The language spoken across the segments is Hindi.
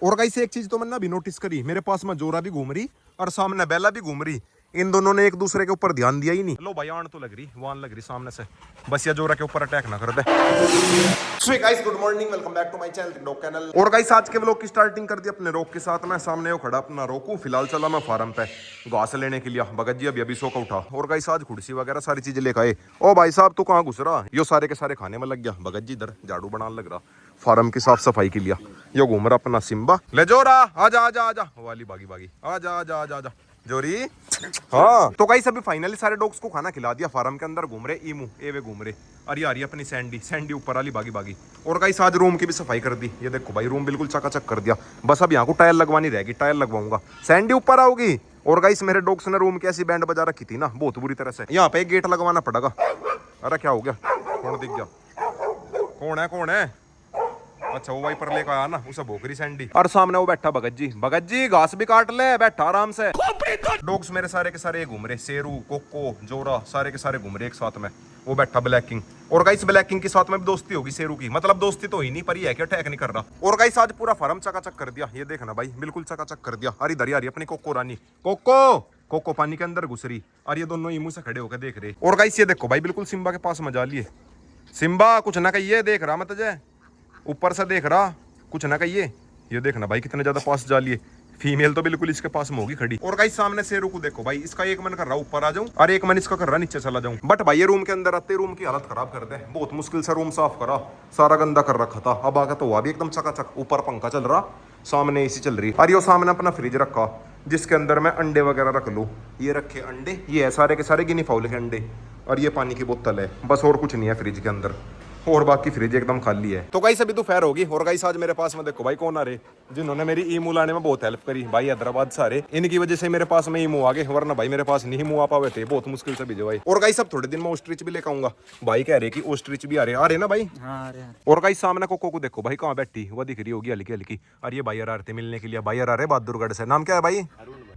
और गाइस एक चीज तो मैंने अभी नोटिस करी, मेरे पास में जोरा भी घूम रही और सामने बेला भी घूम रही। इन दोनों ने एक दूसरे के ऊपर ध्यान दिया ही नहीं। लो भाई आन तो लग रही, वान लग रही सामने से, बस ये जोरा के ऊपर अटैक ना कर दे। So guys good morning, welcome back to my channel. और गाइस आज के व्लॉग की स्टार्टिंग कर दी अपने रोक के साथ। मैं सामने वो खड़ा अपना रोकू, फिलहाल चला मैं फार्म पे घास लेने के लिए। भगत जी अभी सो का उठा और गाइस आज कुर्सी वगैरह सारी चीजें लेकर आए। ओ भाई साहब तू कहाँ घुस रहा, यो सारे के सारे खाने में लग गया। भगत जी इधर झाड़ू बनाने लग रहा फार्म की साफ सफाई के लिए। यो घूम रहा अपना सिम्बा, ले जोरा आजा आजा आजा, वाली बागी बागी आजा आजा आजा आजा जोरी। हाँ तो गाइस अभी फाइनली सारे डॉग्स को खाना खिला दिया। फार्म के अंदर घूम रहे ईमू, एवे घूम रहे। अरे आ रही अपनी सैंडी, सैंडी ऊपर वाली बागी बागी। और गाइस आज रूम की भी सफाई कर दी। ये देखो भाई रूम बिल्कुल चकाचक कर दिया। बस अब यहाँ को टायर लगवानी रहेगी, टायर लगवाऊंगा। सैंडी ऊपर आओगी। और गाइस मेरे डॉग्स ने रूम की ऐसी बैंड बजा रखी थी ना बहुत बुरी तरह से, यहाँ पे एक गेट लगवाना पड़ेगा। अरे क्या हो गया, कौन दिख गया, कौन है कौन है? अच्छा वो वाइपर लेकर आया ना, उसे भोकरी सैंडी। और सामने वो बैठा भगत जी, भगत जी घास भी काट ले, बैठा आराम से। डॉग्स मेरे सारे के सारे घूम रहे, शेरू कोको जोरा सारे के सारे घूम रहे एक साथ में। वो बैठा ब्लैकिंग। और गाइस ब्लैकिंग के साथ में भी दोस्ती होगी शेरू की, मतलब दोस्ती तो ही नहीं पर ये है कि अटैक नहीं कर रहा। और गाइस आज पूरा फार्म चकाचक कर दिया। ये देखना भाई बिल्कुल चकाचक कर दिया। अरे इधर आ रही अपनी कोको रानी, कोको कोको पानी के अंदर घुस रही। और ये दोनों मुंह से खड़े होकर देख रहे। और गाइस ये देखो भाई बिल्कुल सिम्बा के पास मजा लिए। सिम्बा कुछ ना कहिए, देख रहा मत जय, ऊपर से देख रहा कुछ ना कहिए। ये देखना भाई कितने ज्यादा पास जा लिए। फीमेल तो बिल्कुल इसके पास में होगी खड़ी। और गाइस सामने शेरू को देखो भाई, इसका एक मन कर रहा ऊपर आ जाऊं और एक मन इसका कर रहा नीचे चला जाऊं। बट भाई ये रूम के अंदर आते रूम की हालत खराब कर दे। बहुत मुश्किल से रूम साफ करा, सारा गंदा कर रखा था। अब आगे तो हुआ भी एकदम चकाचक। ऊपर पंखा चल रहा, सामने एसी चल रही। और ये सामने अपना फ्रिज रखा जिसके अंदर मैं अंडे वगैरह रख लूँ। ये रखे अंडे, ये है सारे के सारे गिनी फाउल के अंडे। और ये पानी की बोतल है, बस और कुछ नहीं है फ्रिज के अंदर। और बाकी फ्रिज एकदम खाली है। तो गाइस अभी दोपहर होगी। और गाइस आज मेरे पास में देखो भाई कौन आ रहे, जिन्होंने मेरी ईमू लाने में बहुत हेल्प करी भाई, हैदराबाद सारे। इनकी वजह से मेरे पास में ईमू आ गए, वरना भाई मेरे पास नहीं ईमू आ पावे थे, बहुत मुश्किल से भेजे भाई। और गाइस अब थोड़े दिन में ऑस्ट्रिच भी लेकर आऊंगा। भाई कह रहे कि ऑस्ट्रिच भी आ रहे ना भाई। हाँ आ रहे हैं। और गाइस सामने कोको को देखो भाई कहाँ बैठी, वो दिख रही होगी हल्की हल्की। और ये भाई आ रहे थे मिलने के लिए। भाई आ रहे बहादुरगढ़ से। नाम क्या है भाई?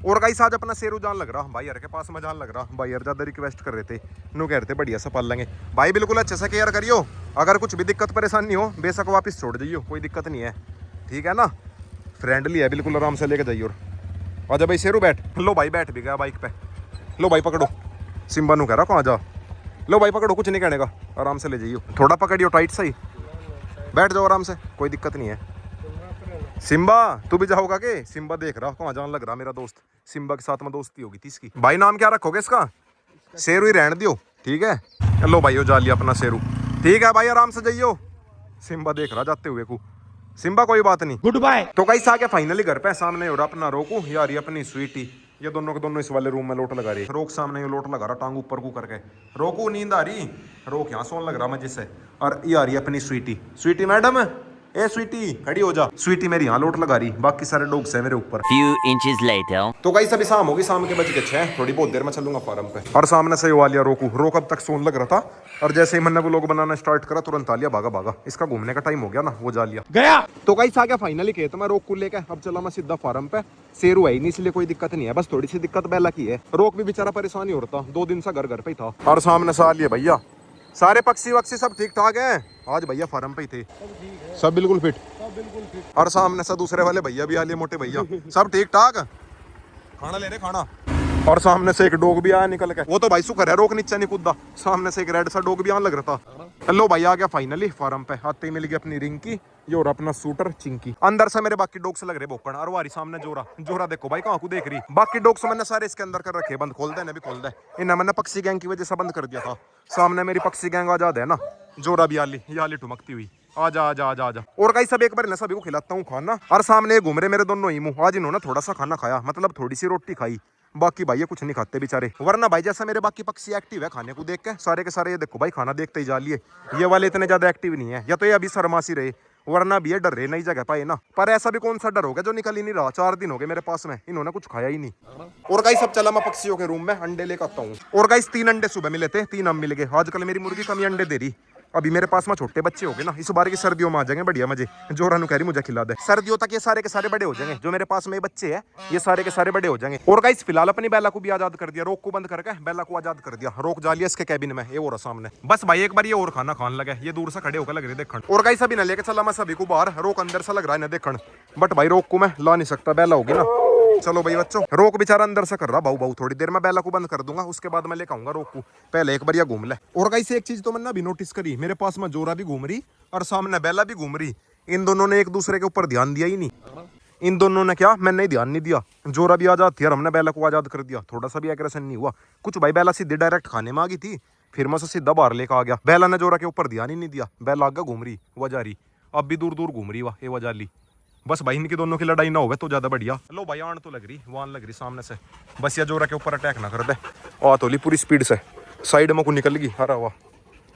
और गाइस आज अपना शेरू जान लग रहा, भाई यार के पास में जान लग रहा। भाई यार ज्यादा रिक्वेस्ट कर रहे थे, नु कह रहे थे बढ़िया से पाल लेंगे। भाई बिल्कुल अच्छे से केयर करियो, अगर कुछ भी दिक्कत परेशानी हो बेशक वापस छोड़ जाइयो, कोई दिक्कत नहीं है, ठीक है ना। फ्रेंडली है बिल्कुल, आराम से लेके जाइए। और आजा भाई शेरू बैठ। लो भाई बैठ भी गया बाइक पे। लो भाई पकड़ो, सिम्बा नु कह रहा कहाँ जा। लो भाई पकड़ो, कुछ नहीं कहने का, आराम से ले जाइयो। थोड़ा पकड़ियो टाइट सही, बैठ जाओ आराम से, कोई दिक्कत नहीं है। सिम्बा तू भी जाओगा के? सिम्बा देख रहा कहाँ जान लग रहा मेरा दोस्त। सिम्बा के साथ में दोस्ती होगी थी इसकी। भाई नाम क्या रखोगे इसका? शेरू ही रहने दियो, ठीक है। लो भाई हो जा लिया अपना शेरू, ठीक है भाई आराम से जाइयो। सिम्बा देख रहा जाते हुए को। सिम्बा कोई बात नहीं, गुड बाय। तो गाइस आ गया फाइनली घर पे। सामने हो रहा अपना रोकू, यार ये अपनी स्वीटी। ये दोनों के दोनों इस वाले रूम में लोट लगा रही। रोक सामने ये लोट लगा रहा टांग ऊपर को करके। रोकू नींद आ रही, रोक यहाँ सोन लग रहा मजे से। और ये आ रही अपनी स्वीटी। स्वीटी मैडम, ए स्वीटी खड़ी हो जा। स्वीटी मेरी यहाँ लोट लगा रही, बाकी सारे डॉग्स है मेरे ऊपर। Few inches later. तो गाइस अभी शाम होगी, शाम के बज के 6। थोड़ी बहुत देर में चलूंगा फार्म पे। और सामने से वो आ लिया रोकू। रोक अब तक सोन लग रहा था और जैसे ही मैंने वो लोग बनाना स्टार्ट करा तुरंत आ लिया भागा भागा। इसका घूमने का टाइम हो गया ना, वो जा लिया गया। तो गाइस आ गया फाइनली खेत में रोक को लेकर। अब चला मैं सीधा फार्म पे। शेरू है ही नहीं इसलिए कोई दिक्कत नहीं है, बस थोड़ी सी दिक्कत बेला की है। रोक भी बेचारा परेशान ही हो रहा था, 2 दिन से घर घर पे ही था। और सामने से आ लिया भैया सारे पक्षी वक्षी सब ठीक ठाक है। आज भैया फार्म पे ही थे, सब बिल्कुल फिट। और सामने से दूसरे वाले भैया भी आ लिए, मोटे भैया सब ठीक ठाक। खाना ले रहे खाना। और सामने से एक डॉग भी आया निकल के, वो तो भाई शुक्र है रोक नीचे नहीं कूदा। सामने से एक रेड सा डॉग भी आने लग रहा था। हेलो भाई आ गया फाइनली फार्म पे। आते ही मिल गई अपनी रिंकी, ये और अपना शूटर चिंकी। अंदर से मेरे बाकी डॉग्स लग रहे भोकड़। और वारी सामने जोरा, जोरा देखो भाई कहाँ को देख रही। बाकी डॉग्स मैंने सारे इसके अंदर कर रखे, बंद खोल दे भी खोल दे। इन्हें मैंने पक्षी गैंग की वजह से बंद कर दिया था। सामने मेरी पक्षी गैंग आजाद है ना। जोरा भी आली, ये आली ठुमकती हुई। आजा आजा आजा आजा। और गाइस सब एक बार सभी को खिलाता हूँ खाना। और सामने ये घूम रहे मेरे दोनों ही मुंह। आज इन्होंने थोड़ा सा खाना खाया, मतलब थोड़ी सी रोटी खाई। बाकी भाई ये कुछ नहीं खाते बेचारे, वरना भाई जैसा मेरे बाकी पक्षी एक्टिव है खाने को देख के सारे के सारे। ये देखो भाई खाना देखते ही जा लिए। ये वाले इतने ज्यादा एक्टिव नहीं है, या तो ये अभी शर्मासी रहे, वरना भी ये डर रहे नई जगह पाए ना। पर ऐसा भी कौन सा डर हो गया जो निकल ही नहीं रहा। 4 दिन हो गए मेरे पास में, इन्होंने कुछ खाया ही नहीं। और गाइस सब चला मैं पक्षियों के रूम में अंडे लेकर आता हूँ। और गाइस 3 अंडे सुबह मिले थे, 3 अब मिल गए। आजकल मेरी मुर्गी कम ही अंडे दे रही, अभी मेरे पास में छोटे बच्चे हो गए ना, इस बार की सर्दियों में आ जाएंगे बढ़िया मजे। जोरा नु कह रही मुझे खिला दे, सर्दियों तक ये सारे के सारे बड़े हो जाएंगे। जो मेरे पास में बच्चे हैं ये सारे के सारे बड़े हो जाएंगे। और गाइस फिलहाल अपनी बेला को भी आजाद कर दिया, रोक को बंद करके बेला को आजाद कर दिया। रोक जा लिया इसके कैबिन में, ये हो रहा सामने। बस भाई एक बार ये और खाना खाने लगे, ये दूर से खड़े होकर लग रही देखण। और गाइस अभी ना लेके चला मैं सभी को बाहर, रोक अंदर से लग रहा है ना देखण, बट भाई रोक को मैं ला नहीं सकता, बेला होगी ना। चलो भाई बच्चों, रोक बेचारा अंदर से कर रहा भाऊ भाऊ, थोड़ी देर में बेला को बंद कर दूंगा, उसके बाद मैं लेकर आऊंगा रोक को। पहले एक बार घूम ले। और गाइस एक चीज तो मैंने अभी नोटिस करी, मेरे पास में जोरा भी घूम रही और सामने बेला भी घूम रही। इन दोनों ने एक दूसरे के ऊपर ध्यान दिया ही नहीं। इन दोनों ने क्या, मैंने ही ध्यान नहीं दिया। जोरा भी आजाद थी और हमने बेला को आजाद कर दिया, थोड़ा सा भी एग्रेशन नहीं हुआ कुछ। भाई बेला सीधे डायरेक्ट खाने में आ गई थी, फिर मैं सीधा बाहर लेकर आ गया। बेला ने जोरा के ऊपर ध्यान ही नहीं दिया, बेला आगे घूम रही वह जा रही, अब भी दूर दूर घूम रही वाह ये वजह ली। बस भाई इनकी दोनों की लड़ाई ना हो तो ज्यादा बढ़िया। लो भाई आन तो लग रही, वान लग रही सामने से, बस या जोरा के ऊपर अटैक ना कर दे। आ तो ली पूरी स्पीड से साइड में को निकल गई, अरे वाह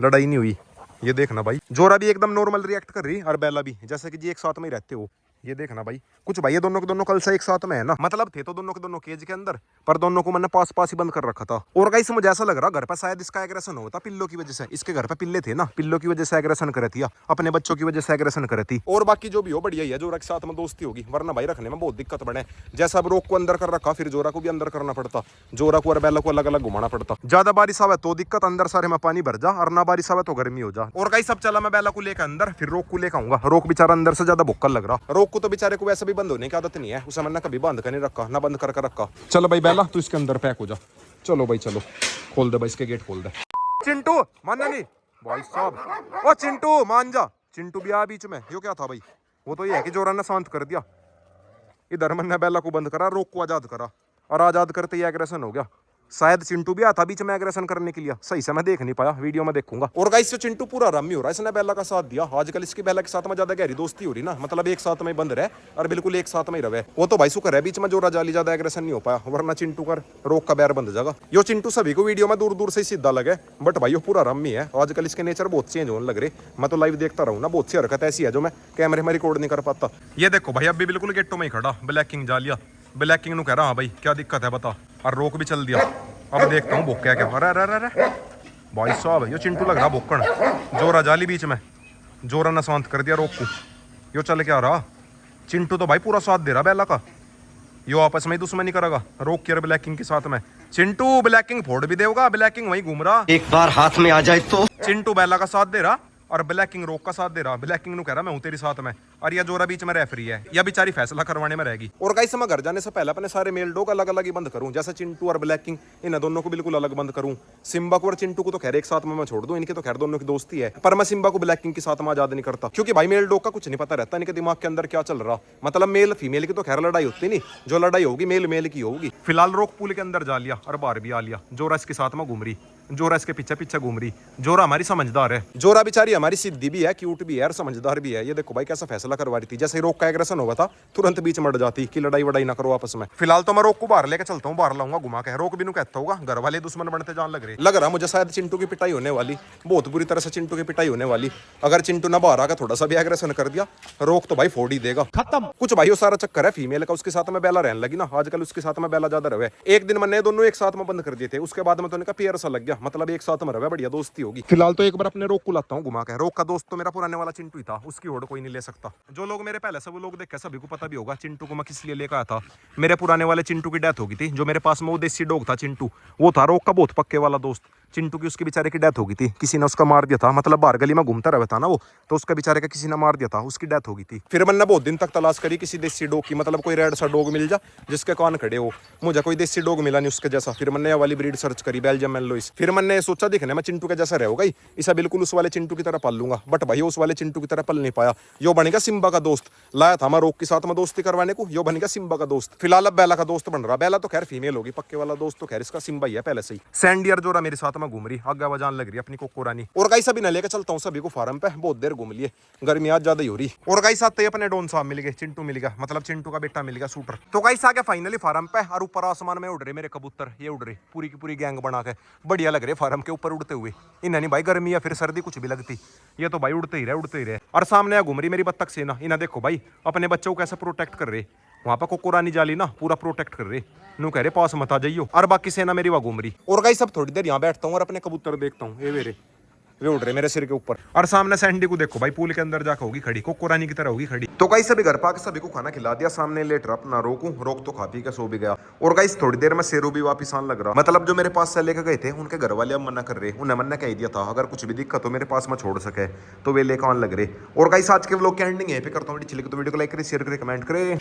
लड़ाई नहीं हुई। ये देखना भाई, जोरा भी एकदम नॉर्मल रिएक्ट कर रही और बेला भी, जैसे कि जी एक साथ में ही रहते हो। ये देखना भाई कुछ भाई ये दोनों के दोनों कल से एक साथ में है ना, मतलब थे तो दोनों के दोनों केज के अंदर, पर दोनों को मैंने पास पास ही बंद कर रखा था। और गाइस मुझे ऐसा लग रहा घर पर शायद इसका एग्रेशन होता पिल्लो की वजह से। इसके घर पे पिल्ले थे ना, पिल्लो की वजह से एग्रेशन करे थी, अपने बच्चों की वजह से एग्रेशन करे थी। और बाकी जो भी हो बढ़िया ही है, जोरा के साथ में दोस्ती होगी, वरना भाई रखने में बहुत दिक्कत बने। जैसा अब रोक को अंदर कर रखा, फिर जोरा को भी अंदर करना पड़ता, जोरा को और बेला को अलग अलग घुमाना पड़ता। ज्यादा बारिश आवे तो दिक्कत, अंदर सारे में पानी भर जा, और ना बारिश आवे तो गर्मी हो जा। और गाइस अब चला मैं बेला को लेकर अंदर, फिर रोक को लेकर आऊंगा। रोक बेचारा अंदर से ज्यादा भुक्कल लग रहा, रोक को तो बेचारे को वैसे भी बंद होने की आदत नहीं है, उसे मैंने कभी बंद कर नहीं रखा, ना बंद करके रखा। चलो भाई बेला तू इसके अंदर पैक हो जा, चलो भाई चलो खोल दे भाई इसके गेट खोल दे। चिंटू मानना नहीं भाई साहब, ओ चिंटू मान जा। चिंटू भी आ बीच में, यो क्या था भाई, वो तो ये है कि जोरा ने शांत कर दिया। इधर मैंने बेला को बंद करा, रोक को आजाद करा, और आजाद करते ही एग्रेशन हो गया। शायद चिंटू भी आता बीच में एग्रेशन करने के लिए, सही से मैं देख नहीं पाया, वीडियो में देखूंगा। और गाइस से चिंटू पूरा रमी हो रहा है, इसने बेला का साथ दिया। आजकल इसकी बेला के साथ में ज्यादा गहरी दोस्ती हो रही ना, मतलब एक साथ में बंद रहे और बिल्कुल एक साथ में ही रहे। वो तो भाई शुक्र है बीच में जोरा जाली ज्यादा एग्रेशन नहीं हो पाया, वरना चिंटू कर रोक का बैर बंद जाएगा। यो चिंटू सभी को वीडियो में दूर दूर से ही सीधा लगे, बट भाई वो पूरा रमी है। आजकल इसके नेचर बहुत चेंज होने लग रहे, मैं तो लाइव देखता रहूँ ना, बहुत सी हरकत ऐसी है जो मैं कैमरे में रिकॉर्ड नहीं कर पाता। ये देखो भाई अभी बिल्कुल गेटो में ही खड़ा, ब्लैक किंग जा लिया। ब्लैक किंग नु कह रहा हाँ भाई क्या दिक्कत है बता, और रोक भी चल दिया। अब देखता हूँ भोक क्या क्या। अरे अरे अरे भाई साहब यो चिंटू लग रहा भोकण, जोरा जाली बीच में, जोरा ने शांत कर दिया रोक को। यो चल क्या रहा, चिंटू तो भाई पूरा साथ दे रहा बेला का, यो आपस में ही दुश्मनी करेगा रोक के और ब्लैक किंग के साथ में। चिंटू ब्लैक किंग फोड़ भी देगा, ब्लैक किंग वहीं घूम रहा, एक बार हाथ में आ जाए तो। चिंटू बेला का साथ दे रहा और ब्लैक किंग रोक का साथ दे रहा। ब्लैक किंग नु कह रहा मैं हूं तेरे साथ में, और यह जोरा बीच में रेफरी है, या बेचारी फैसला करवाने में रहेगी। और गाइस मैं घर जाने से पहले अपने सारे मेल डॉग अलग अलग ही बंद करूं, जैसे चिंटू और ब्लैक किंग इन दोनों को बिल्कुल अलग बंद करूं। सिम्बा को और चिंटू को तो खैर एक साथ में मैं छोड़ दूं, इनके तो खैर दोनों की दोस्ती है, पर मैं सिम्बा को ब्लैक किंग के साथ में आजाद नहीं करता, क्योंकि भाई मेल डॉग का कुछ नहीं पता रहता इनके दिमाग के अंदर क्या चल रहा। मतलब मेल फीमेल की तो खैर लड़ाई होती नहीं, जो लड़ाई होगी मेल मेल की होगी। फिलहाल रोक पूल के अंदर जा लिया और बाहर भी आ लिया, जोरा इसके साथ में घूम रही, जोरा इसके पीछे पीछे घूम रही। जोरा हमारी समझदार है, जोरा बेचारी हमारी सिद्धि भी है, क्यूट भी है और समझदार भी है। ये देखो भाई कैसा फैसला करवा रही थी, जैसे रोक का एग्रेशन होगा था तुरंत बीच में अड़ जाती कि लड़ाई वड़ाई ना करो आपस में। फिलहाल तो मैं रोक को बाहर लेके चलता हूँ, बाहर लाऊंगा घुमा के। रोक भी नु कहता होगा घर वाले दुश्मन बनते जान लग रहा मुझे, शायद चिंटू की पिटाई होने वाली, बहुत बुरी तरह से चिंटू की पिटाई होने वाली। अगर चिंटू ना बाहर आकर थोड़ा सा भी एग्रेशन कर दिया, रोक तो भाई फोड़ ही देगा, खत्म। कुछ भाई वो सारा चक्कर है फीमेल का, उसके साथ में बेला रहने लगी ना, आजकल उसके साथ में बेला ज्यादा रहे। एक दिन मैंने दोनों एक साथ में बंद कर दिए थे, उसके बाद में तो उनका पेयर सा लग गया, मतलब एक साथ में रहे, बढ़िया दोस्ती होगी। फिलहाल तो एक बार अपने रोक को लाता हूँ घुमा के। रोक का दोस्त तो मेरा पुराने वाला चिंटू ही था, उसकी होड़ कोई नहीं ले सकता। जो लोग मेरे पहले से वो लोग देखे सभी को पता भी होगा चिंटू को मैं किस लिए लेकर आया था। मेरे पुराने वाले चिंटू की डेथ हो गई थी, जो मेरे पास में वो देसी डॉग था चिंटू, वो था रोक का बहुत पक्के वाला दोस्त। चिंटू की उसके बेचारे की डेथ हो गई थी, किसी ने उसका मार दिया था, मतलब बाहर गली में घूमता रहता था ना वो, तो उसका बेचारे का किसी ने मार दिया था, उसकी डेथ हो गई थी। फिर मैंने बहुत दिन तक तलाश करी किसी देसी डॉग की, मतलब कोई रेड सा डॉग मिल जा जिसके कान खड़े हो, मुझे कोई देसी डॉग मिला नहीं उसके जैसा। फिर मैंने वाली ब्रीड सर्च करी, बेल्जियम मेलोइस। फिर मैंने सोचा दिखने में चिंटू के जैसा रहेगा, इसे बिल्कुल उस वाले चिंटू की तरह पाल लूंगा, बट भाई उस वाले चिंटू की तरह पल नहीं पाया। यो बनेगा सिम्बा का दोस्त, लाया था मैं रोक के साथ में दोस्ती करवाने को, यो बनेगा सिम्बा का दोस्त। फिलहाल अब बेला का दोस्त बन रहा। बेला तो खैर फीमेल होगी, पक्के वाला दोस्त तो खैर इसका सिम्बा ही है पहले से ही। सैंडियर जोरा मेरे साथ में घूम रही, आगे जान लग रही अपनी कोकोरानी। और गाइस अभी ना लेकर चलता हूँ सभी को फार्म पे, बहुत देर घूम लिए, गर्मी आज ज्यादा ही हो रही। और गाइस आते ही अपने डॉन साहब मिल गए, चिंटू मिल गया, मतलब चिंटू का बेटा मिल गया शूटर। तो गाइस आ गया फाइनली फार्म पे, और ऊपर आसमान में उड़ रहे मेरे कबूतर, ये उड़ रहे पूरी की पूरी गैंग बना के, बढ़िया लग रहे फार्म के ऊपर उड़ते हुए। इन्हें नहीं भाई गर्मी या फिर सर्दी कुछ भी लगती, ये तो भाई उड़ते ही रहे। और सामने घूम रही मेरी बत्तख सेना, इन्हें देखो भाई अपने बच्चों को कैसे प्रोटेक्ट कर रहे, वहां पर कोकोरानी जाली ना पूरा प्रोटेक्ट कर रहे, नु कह रहे पास मत आ जाइयो। और बाकी सेना मेरी वहां घूम रही। और गाइस अब थोड़ी देर यहाँ बैठता हूँ और अपने कबूतर देखता हूँ, ये मेरे वे उड़ रहे मेरे सिर के ऊपर। और सामने सैंडी को देखो भाई, पूल के अंदर जाकर होगी खड़ी, कोको रानी की तरह होगी खड़ी। तो गाइस सभी घर पे आके सभी को खाना खिला दिया, सामने लेट रहा अपना, रोक तो खा पी के सो भी गया। और गाइस थोड़ी देर में शेरू भी वापिस आने लग रहा, मतलब जो मेरे पास से लेकर गए थे उनके घर वाले अब मना कर रहे, उन्हें मना कह दिया था अगर कुछ भी दिक्कत हो मेरे पास में छोड़ सके तो वे लेकर आने लग रहे। और गाइस आज के व्लॉग की एंडिंग यहीं पे करता हूं, वीडियो अच्छी लगी तो वीडियो को लाइक करें, शेयर करें, कमेंट करें।